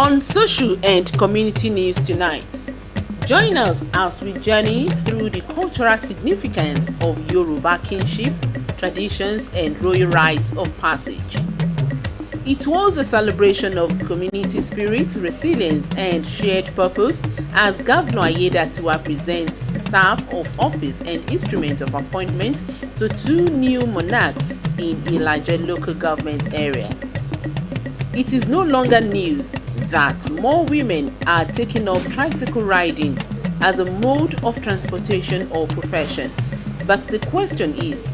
on social and community news tonight. Join us as we journey through the cultural significance of Yoruba kinship, traditions and royal rites of passage. It was a celebration of community spirit, resilience and shared purpose as Governor Ayedatiwa presents staff of office and instrument of appointment to 2 new monarchs in Ilaje local government area. It is no longer news that more women are taking up tricycle riding as a mode of transportation or profession. But the question is,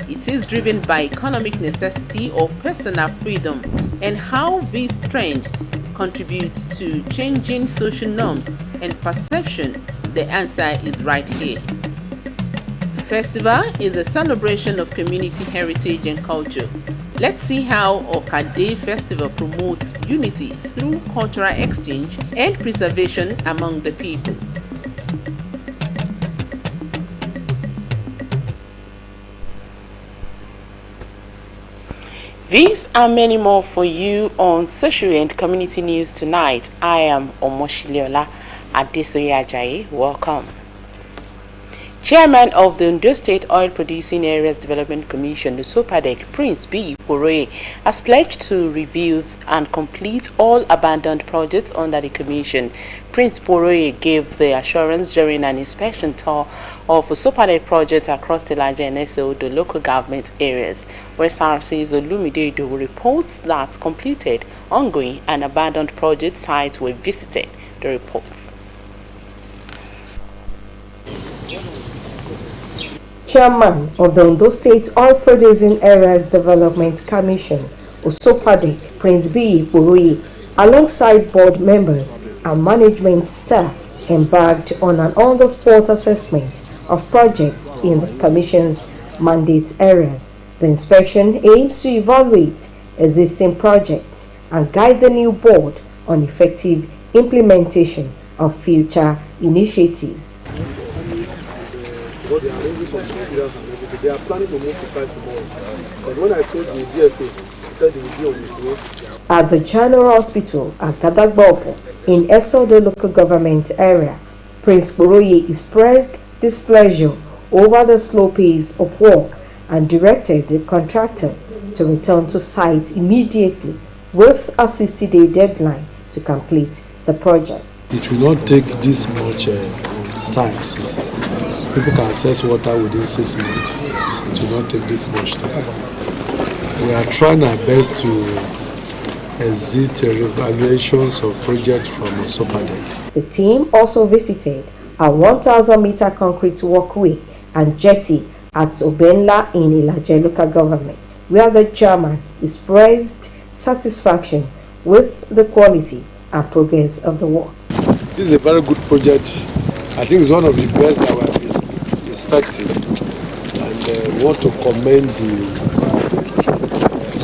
it is driven by economic necessity or personal freedom, and how this trend contributes to changing social norms and perception? The answer is right here. Festival is a celebration of community heritage and culture. Let's see how Okade Festival promotes unity through cultural exchange and preservation among the people. These and many more for you on social and community news tonight. I am Omoshiliola Adesoye Ajayi. Welcome. Chairman of the Ondo State Oil Producing Areas Development Commission, the SOPADEC, Prince B. Poroye, has pledged to review and complete all abandoned projects under the commission. Prince Poroye gave the assurance during an inspection tour of SOPADEC projects across the larger NSO, the local government areas. Osrc's Olumide Idowu reports that completed, ongoing and abandoned project sites were visited. The reports. Chairman of the Ondo State Oil Producing Areas Development Commission, SOPADEC, Prince B. Poroye, alongside board members and management staff, embarked on an on-the-spot assessment of projects in the Commission's mandate areas. The inspection aims to evaluate existing projects and guide the new board on effective implementation of future initiatives. They are planning to move to site tomorrow. But when I told the DFA, he said they will be on the road. At the General Hospital at Gadagbopo in Esodo local government area, Prince Poroye expressed displeasure over the slow pace of work and directed the contractor to return to site immediately with a 60-day deadline to complete the project. It will not take this much time since people can access water within 6 months. It will not take this much time. We are trying our best to exit evaluations of projects from SOPADEC. The team also visited a 1,000-meter concrete walkway and jetty at Obenla in Ilaje local government, where the chairman expressed satisfaction with the quality and progress of the work. This is a very good project. I think it's one of the best that we have been inspecting. And we want to commend the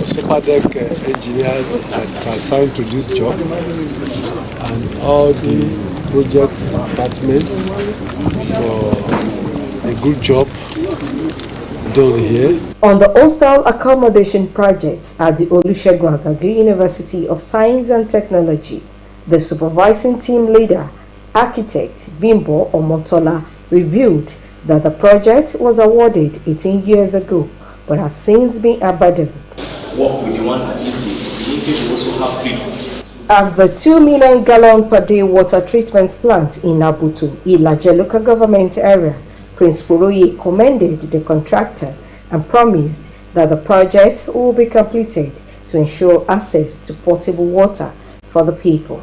SOPADEC engineers that is assigned to this job and all the project departments for a good job done here. On the hostel accommodation project at the Olusegun Agagi University of Science and Technology, the supervising team leader, architect Bimbo Omotola, revealed that the project was awarded 18 years ago but has since been abandoned. Work with the one at intake will also have freedom. At the 2 million gallon per day water treatment plant in Abutu, Ilaje local government area, Prince Poroye commended the contractor and promised that the project will be completed to ensure access to potable water for the people.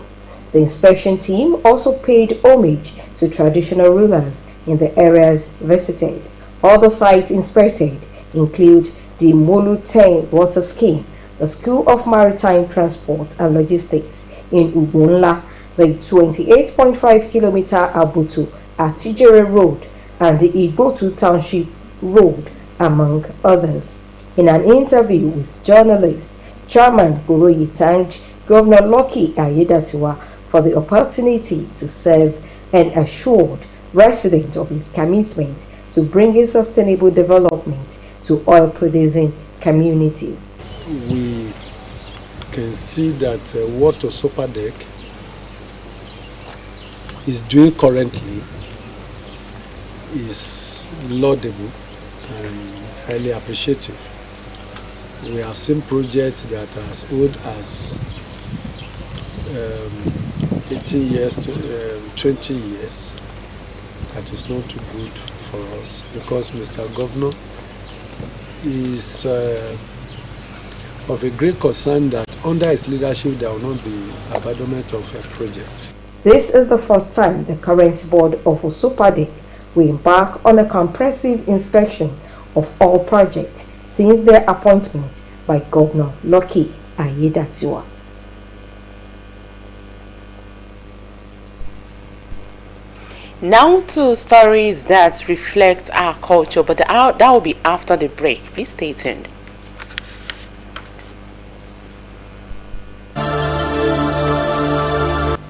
The inspection team also paid homage to traditional rulers in the areas visited. Other sites inspected include the Molu 10 water scheme, the School of Maritime Transport and Logistics in Ugunla, the 28.5 kilometer Abutu Atijere Road, and the Igbotu Township Road, among others. In an interview with journalists, Chairman Poroye thanked Governor Lucky Ayedatiwa for the opportunity to serve and assured residents of his commitment to bringing sustainable development to oil-producing communities. We can see that what SOPADEC is doing currently is laudable and highly appreciative. We have seen projects that are as old as 18 years to 20 years. That is not too good for us because Mr. Governor is of a great concern that under his leadership there will not be abandonment of a project. This is the first time the current board of Osrc will embark on a comprehensive inspection of all projects since their appointment by Governor Lucky Aiyedatiwa. Now to stories that reflect our culture, but that will be after the break. Please stay tuned.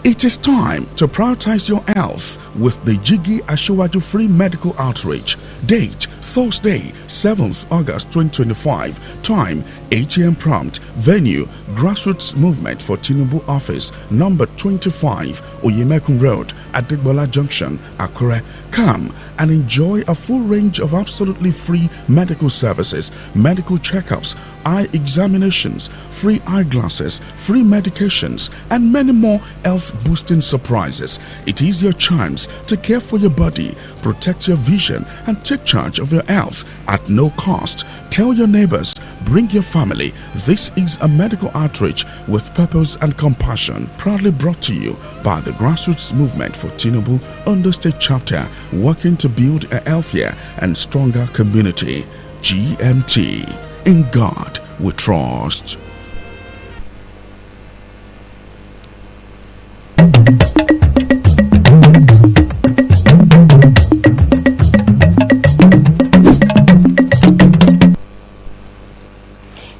It is time to prioritize your health with the Jiggy Ashwaju Free Medical Outreach. Date Thursday, 7th August 2025. Time 8 a.m. prompt. Venue Grassroots Movement for Tinubu Office, number 25, Oyemekun Road, Adigbola Junction, Akure. Come and enjoy a full range of absolutely free medical services, medical checkups, eye examinations, free eyeglasses, free medications, and many more health-boosting surprises. It is your chance to care for your body, protect your vision, and take charge of your health at no cost. Tell your neighbors, bring your family. This is a medical outreach with purpose and compassion. Proudly brought to you by the Grassroots Movement for Tinubu Ondo State Chapter, working to build a healthier and stronger community. GMT. In God we trust.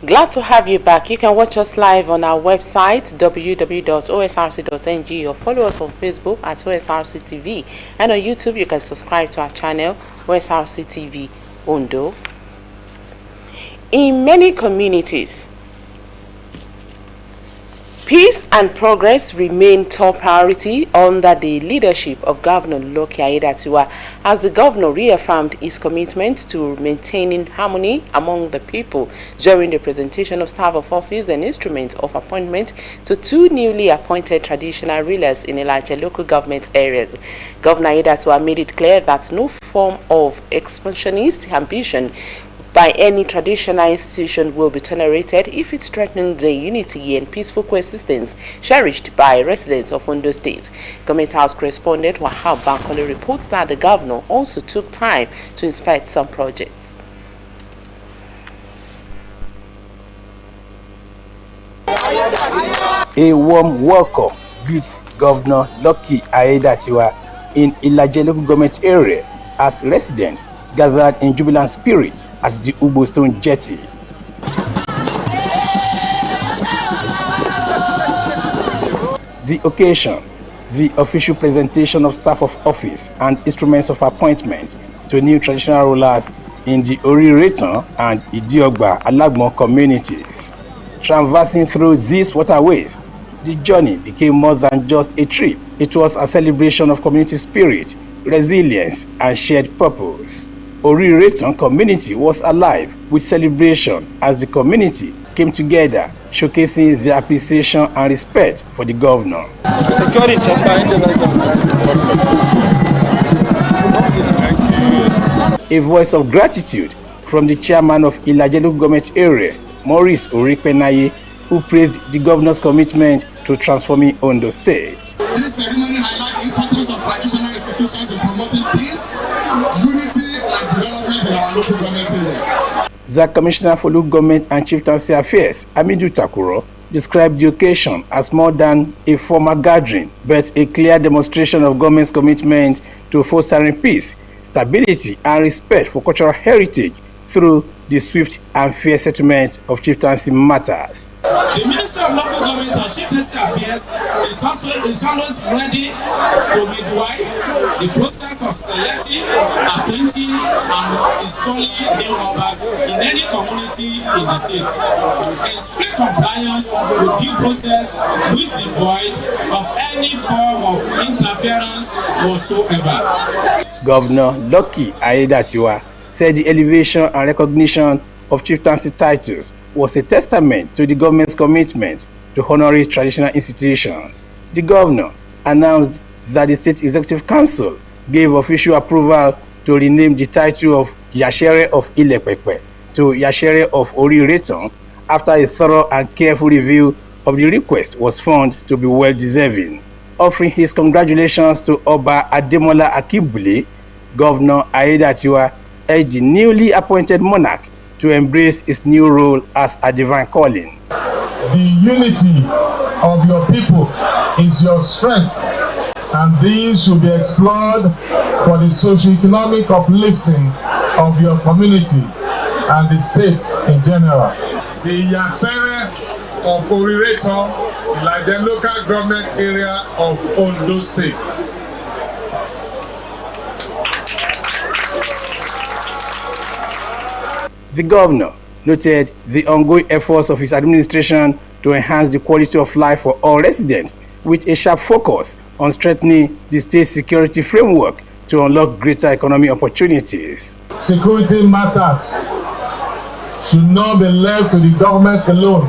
Glad to have you back. You can watch us live on our website www.osrc.ng or follow us on Facebook at OSRC TV, and on YouTube you can subscribe to our channel OSRC TV Ondo. In many communities, peace and progress remain top priority under the leadership of Governor Lucky Aiyedatiwa, as the governor reaffirmed his commitment to maintaining harmony among the people during the presentation of staff of office and instruments of appointment to two newly appointed traditional rulers in Ilaje local government areas. Governor Aiyedatiwa made it clear that no form of expansionist ambition by any traditional institution will be tolerated if it threatens the unity and peaceful coexistence cherished by residents of Ondo State. Government House correspondent Wahab Bankole reports that the governor also took time to inspect some projects. A warm welcome greets Governor Lucky Aiyedatiwa in Ilaje local government area as residents gathered in jubilant spirit at the Ugbo Stone Jetty. The occasion, the official presentation of staff of office and instruments of appointment to new traditional rulers in the Oriretan and Idiogba Alagbon communities. Traversing through these waterways, the journey became more than just a trip. It was a celebration of community spirit, resilience, and shared purpose. Oriretan community was alive with celebration as the community came together, showcasing their appreciation and respect for the governor. A voice of gratitude from the chairman of Ilaje local government area, Maurice Oripenaye, who praised the governor's commitment to transforming Ondo State. This ceremony highlights the importance of traditional institutions in promoting peace, unity, and development in our local government area. The Commissioner for Local Government and Chieftaincy Affairs, Amidu Takuro, described the occasion as more than a formal gathering, but a clear demonstration of government's commitment to fostering peace, stability, and respect for cultural heritage through the swift and fair settlement of chieftaincy matters. The Ministry of Local Government and Chieftaincy Affairs is always ready to midwife the process of selecting, appointing, and installing new members in any community in the state, in strict compliance with due process, which devoid of any form of interference whatsoever. Governor Lucky Aiyedatiwa said the elevation and recognition of chieftaincy titles was a testament to the government's commitment to honoring traditional institutions. The governor announced that the State Executive Council gave official approval to rename the title of Yashere of Ilepepe to Yashere of Oriretan after a thorough and careful review of the request was found to be well-deserving. Offering his congratulations to Oba Ademola Akibule, Governor Aiyedatiwa urged the newly appointed monarch to embrace his new role as a divine calling. The unity of your people is your strength, and these should be explored for the socio-economic uplifting of your community and the state in general. The Yasere of Oriretan, Ilaje local government area of Ondo State. The governor noted the ongoing efforts of his administration to enhance the quality of life for all residents, with a sharp focus on strengthening the state security framework to unlock greater economic opportunities. Security matters should not be left to the government alone.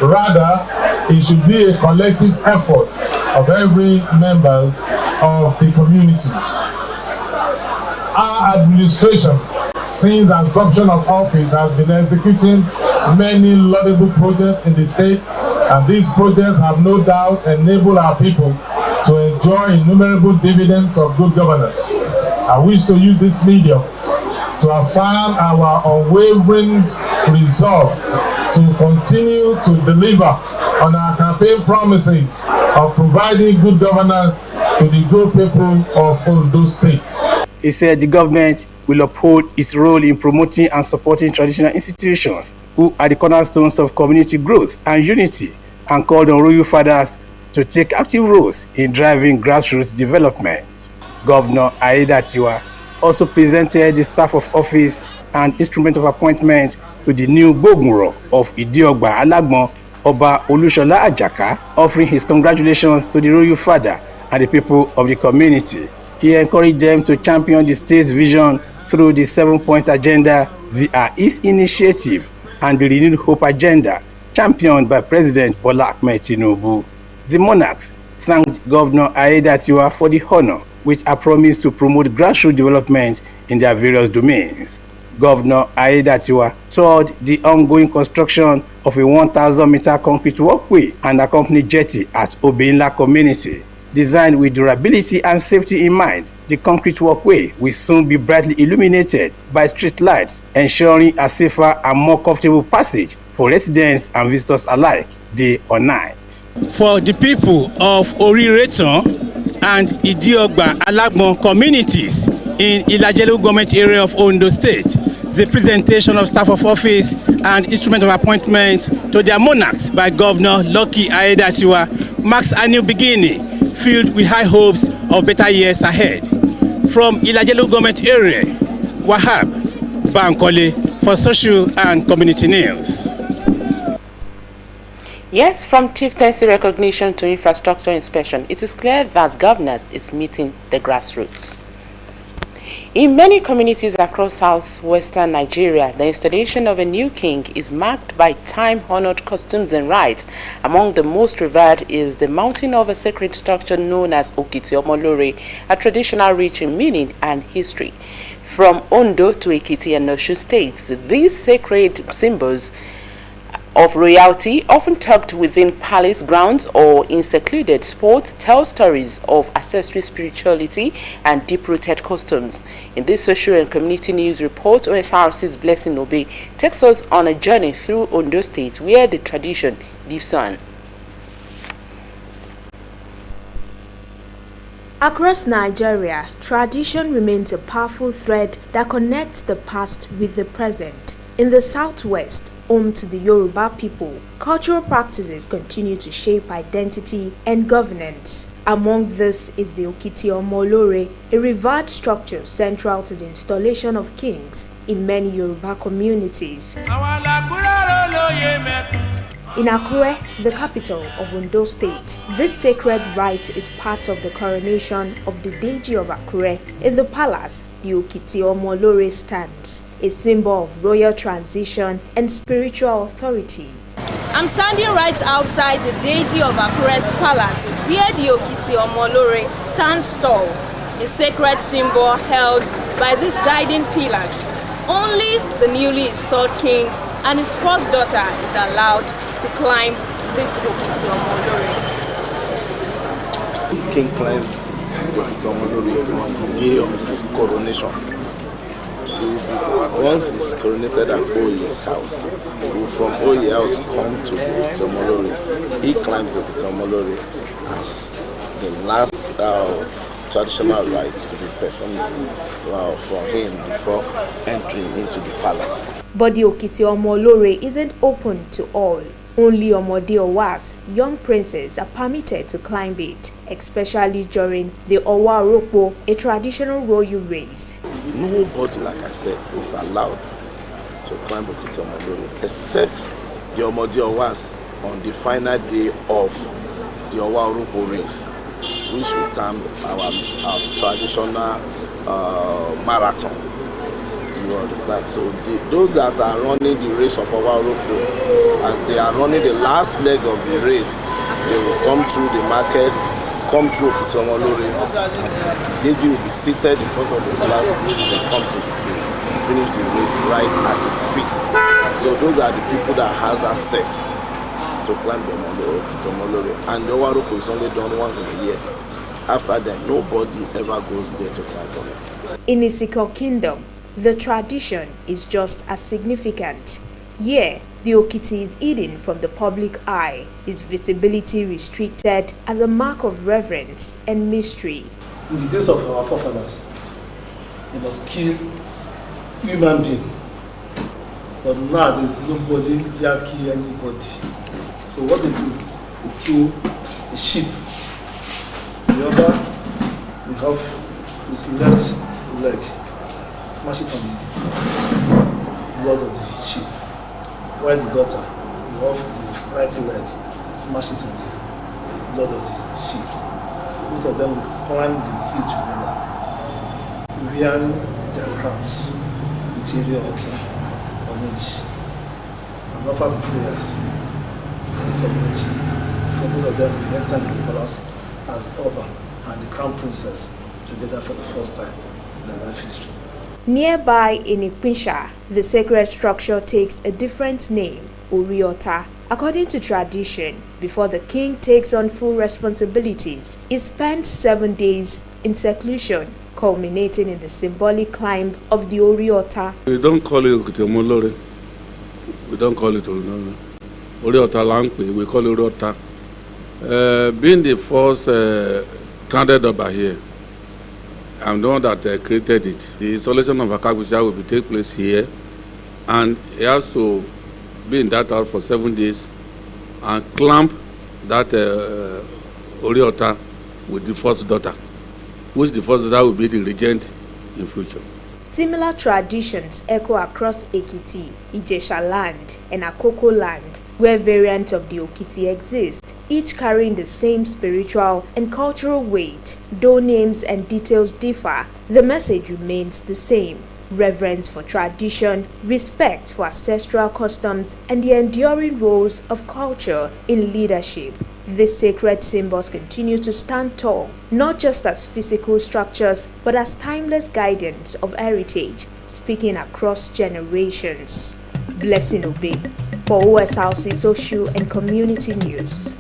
Rather, it should be a collective effort of every member of the communities. Our administration, since the assumption of office, has been executing many laudable projects in the state, and these projects have no doubt enabled our people to enjoy innumerable dividends of good governance. I wish to use this medium to affirm our unwavering resolve to continue to deliver on our campaign promises of providing good governance to the good people of Ondo State. He said the government will uphold its role in promoting and supporting traditional institutions who are the cornerstones of community growth and unity, and called on royal fathers to take active roles in driving grassroots development. Governor Aiyedatiwa also presented the staff of office and instrument of appointment with the new Bogunro of Idiogba Alagbon, Oba Olushola Ajaka, offering his congratulations to the royal father and the people of the community. He encouraged them to champion the state's vision through the 7-point agenda, the East Initiative, and the Renewed Hope agenda, championed by President Bola Ahmed Tinubu. The monarchs thanked Governor Aiyedatiwa for the honor, which are promised to promote grassroots development in their various domains. Governor Aiyedatiwa toured the ongoing construction of a 1,000-meter concrete walkway and accompanied jetty at Obinla community. Designed with durability and safety in mind, the concrete walkway will soon be brightly illuminated by street lights, ensuring a safer and more comfortable passage for residents and visitors alike, day or night. For the people of Oriretan and Idiogba Alagbon communities in Ilaje government area of Ondo State, the presentation of staff of office and instrument of appointment to their monarchs by Governor Lucky Aiyedatiwa marks a new beginning, filled with high hopes of better years ahead. From Ilaje government area, Wahab Bankole for Social and Community News. Yes, from chieftaincy recognition to infrastructure inspection, it is clear that governance is meeting the grassroots. In many communities across southwestern Nigeria, the installation of a new king is marked by time-honored customs and rites. Among the most revered is the mounting of a sacred structure known as Okiti Omolore, a traditional rich in meaning and history. From Ondo to Ekiti and Osun states, these sacred symbols of royalty, often tucked within palace grounds or in secluded spots, tell stories of ancestral spirituality and deep-rooted customs. In this social and community news report, Osrc's Blessing Obe takes us on a journey through Ondo State, where the tradition lives on. Across Nigeria, tradition remains a powerful thread that connects the past with the present. In the southwest, Home to the Yoruba people, cultural practices continue to shape identity and governance. Among this is the Okiti Omolore, a revered structure central to the installation of kings in many Yoruba communities. In Akure, the capital of Ondo State, this sacred rite is part of the coronation of the Deji of Akure. In the palace, the Okiti Omolore stands, a symbol of royal transition and spiritual authority. I'm standing right outside the Deji of Akure's palace, where the Okiti Omolore stands tall, a sacred symbol held by these guiding pillars. Only the newly installed king and his first daughter is allowed to climb this Okiti Omolore. The king climbs the Okiti Omolore on the day of his coronation. Once he's coronated at Oye's house, from Oye's house come to Okiti Omolore. He climbs the Okiti Omolore as the last traditional rite to be performed for him before entering into the palace. But the Okiti Omolore isn't open to all. Only Omode Owas, young princes, are permitted to climb it, especially during the Owa Orokpo, a traditional royal race. Nobody, like I said, is allowed to climb Okiti Omolore except the Omode Owas on the final day of the Owa Orokpo race, which we term our traditional marathon. You understand? So those that are running the race of Owa Orokpo, as they are running the last leg of the race, they will come through the market, come through Okiti Omolore. Deji will be seated in front of the palace and they come to finish the race right at his feet. So those are the people that has access to climb the Okiti Omolore. And the Owa Orokpo is only done once in a year. After that, nobody ever goes there to climb on it. In Isiko Kingdom, the tradition is just as significant. Here, the Okiti is hidden from the public eye, its visibility restricted as a mark of reverence and mystery. In the days of our forefathers, they must kill human being. But now there's nobody dare kill anybody. So what they do, they kill a sheep. The other, we have his left leg, smash it on the blood of the sheep. While the daughter, we have the right leg, smash it on the blood of the sheep. Both of them will climb the hill together, wearing their crowns with area okay on it, and offer prayers for the community. For both of them, we enter into the palace as Oba and the crown princess together for the first time in their life history. Nearby in Ipinsha, the sacred structure takes a different name, Oriota. According to tradition, before the king takes on full responsibilities, he spent 7 days in seclusion, culminating in the symbolic climb of the Oriota. We don't call it Okiti Omolore. We don't call it Oriota. Oriota Langpe, we call it Oriota. Being the first grounded over here, I'm the one that created it. The installation of Akagusha will take place here, and he has to be in that house for 7 days and clamp that Oriota with the first daughter, which the first daughter will be the regent in future. Similar traditions echo across Ekiti, Ijesha land, and Akoko land, where variants of the Okiti exist, each carrying the same spiritual and cultural weight. Though names and details differ, the message remains the same: reverence for tradition, respect for ancestral customs, and the enduring roles of culture in leadership. These sacred symbols continue to stand tall, not just as physical structures, but as timeless guardians of heritage, speaking across generations. Blessing Obey for Osrc Social and Community News.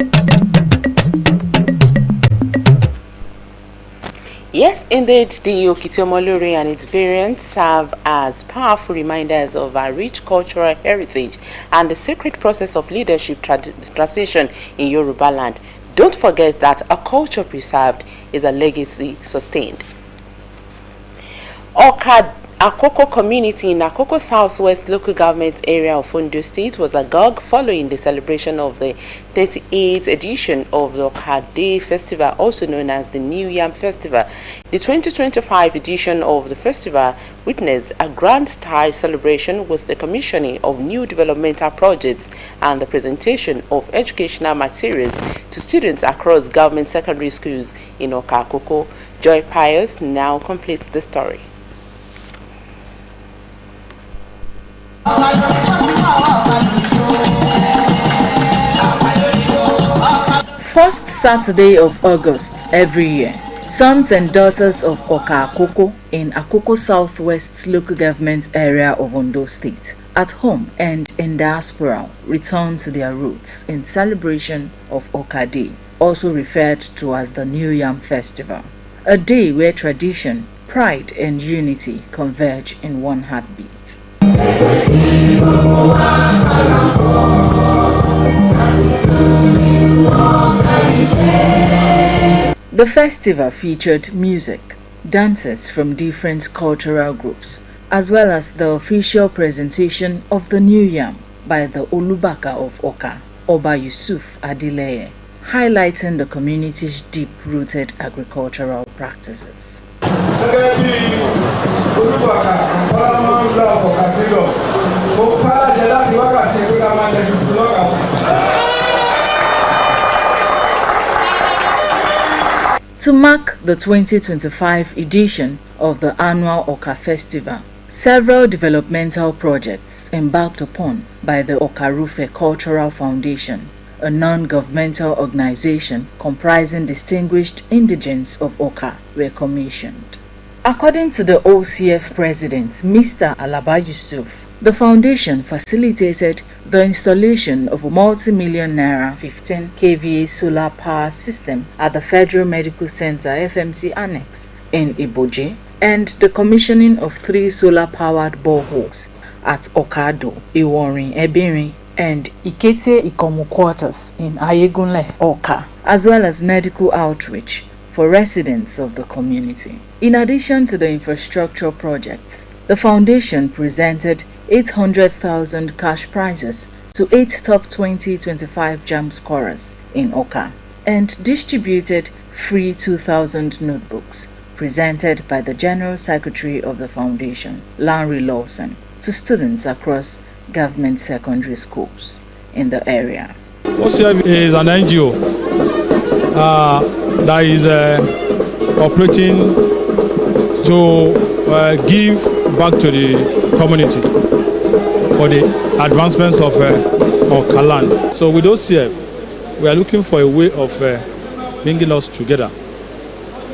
Yes, indeed, the Okiti Omolore and its variants serve as powerful reminders of our rich cultural heritage and the sacred process of leadership transition in Yoruba land. Don't forget that a culture preserved is a legacy sustained. Akoko community in Akoko Southwest local government area of Ondo State was agog following the celebration of the 38th edition of the Okade Festival, also known as the New Yam Festival. The 2025 edition of the festival witnessed a grand style celebration with the commissioning of new developmental projects and the presentation of educational materials to students across government secondary schools in Akoko. Joy Pius now completes the story. First Saturday of August every year, sons and daughters of Akoko in Akoko Southwest local government area of Ondo State, at home and in diaspora, return to their roots in celebration of Okade, also referred to as the New Yam Festival, a day where tradition, pride and unity converge in one heartbeat. The festival featured music, dances from different cultural groups, as well as the official presentation of the New Yam by the Olubaka of Oka, Oba Yusuf Adileye, highlighting the community's deep-rooted agricultural practices. To mark the 2025 edition of the annual Oka Festival, several developmental projects embarked upon by the Okarufe Cultural Foundation, a non-governmental organization comprising distinguished indigents of Oka, were commissioned. According to the OCF president, Mr. Alaba Yusuf, the foundation facilitated the installation of a multi-million naira 15 kVA solar power system at the Federal Medical Center FMC Annex in Iboje and the commissioning of 3 solar-powered boreholes at Okado, Iworin, Ebirin, and Ikese Ikomu quarters in Ayegunle, Oka, as well as medical outreach for residents of the community. In addition to the infrastructure projects, the foundation presented 800,000 cash prizes to 8 top 2025 JAM scorers in Oka and distributed free 2,000 notebooks presented by the General Secretary of the Foundation, Larry Lawson, to students across government secondary schools in the area. Osrc is an NGO that is operating to give back to the community for the advancements of Oka land. So with OCF, we are looking for a way of bringing us together,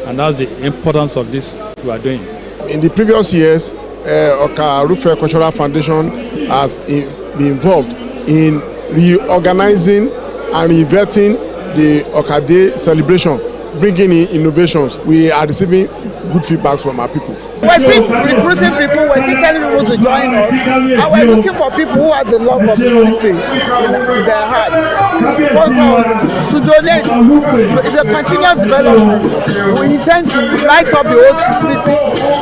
and that's the importance of this we are doing. In the previous years, Okarufe Cultural Foundation has been involved in reorganizing and reinventing the Okade celebration, bringing in innovations. We are receiving good feedback from our people. We're still recruiting people, we're still telling people to join us, and we're looking for people who have the love of the city in their hearts, to sponsor us, to donate. It's a continuous development. We intend to light up the old city,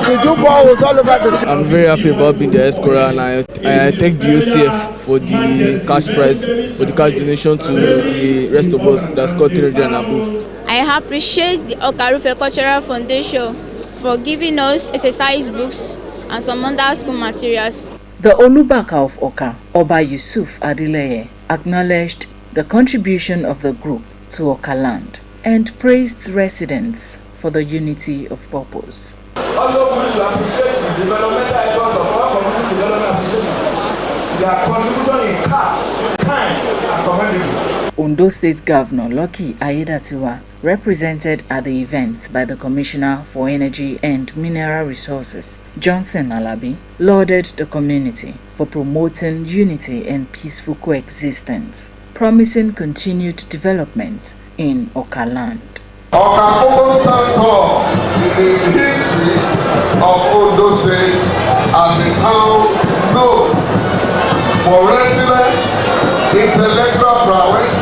to do boreholes all over the city. I'm very happy about being the escrow, and I thank the OCF for the cash prize, for the cash donation to the rest of us that scored 300 and above. I appreciate the Okarufe Cultural Foundation for giving us exercise books and some other school materials. The Olubaka of Oka, Oba Yusuf Adileye, acknowledged the contribution of the group to Oka land and praised residents for the unity of purpose. Also, we should appreciate the developmental efforts of our community development association. Their contribution in cash, time, and commendable. Ondo State Governor Lucky Aiyedatiwa, represented at the event by the Commissioner for Energy and Mineral Resources, Johnson Alabi, lauded the community for promoting unity and peaceful coexistence, promising continued development in Oka land. Okakoko stands tall in the history of Ondo State as a town known for resilience, intellectual prowess,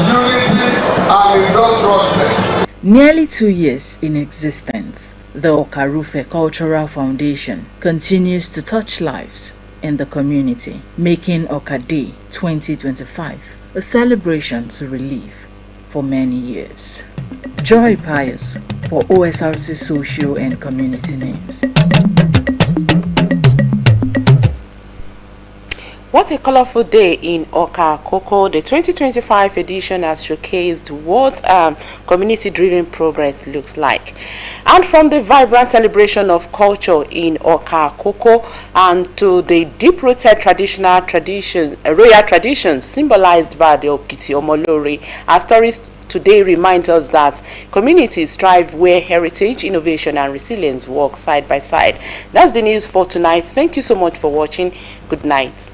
unity, and industrial strength. Nearly 2 years in existence, the Osrc Cultural Foundation continues to touch lives in the community, making Oka Day 2025 a celebration to relive for many years. Joy Pius for OSRC Social and Community Names. What a colorful day in Oka Koko. The 2025 edition has showcased what community-driven progress looks like. And from the vibrant celebration of culture in Oka Koko and to the deep-rooted royal traditions symbolized by the Okiti Omolore, our stories today remind us that communities thrive where heritage, innovation, and resilience work side by side. That's the news for tonight. Thank you so much for watching. Good night.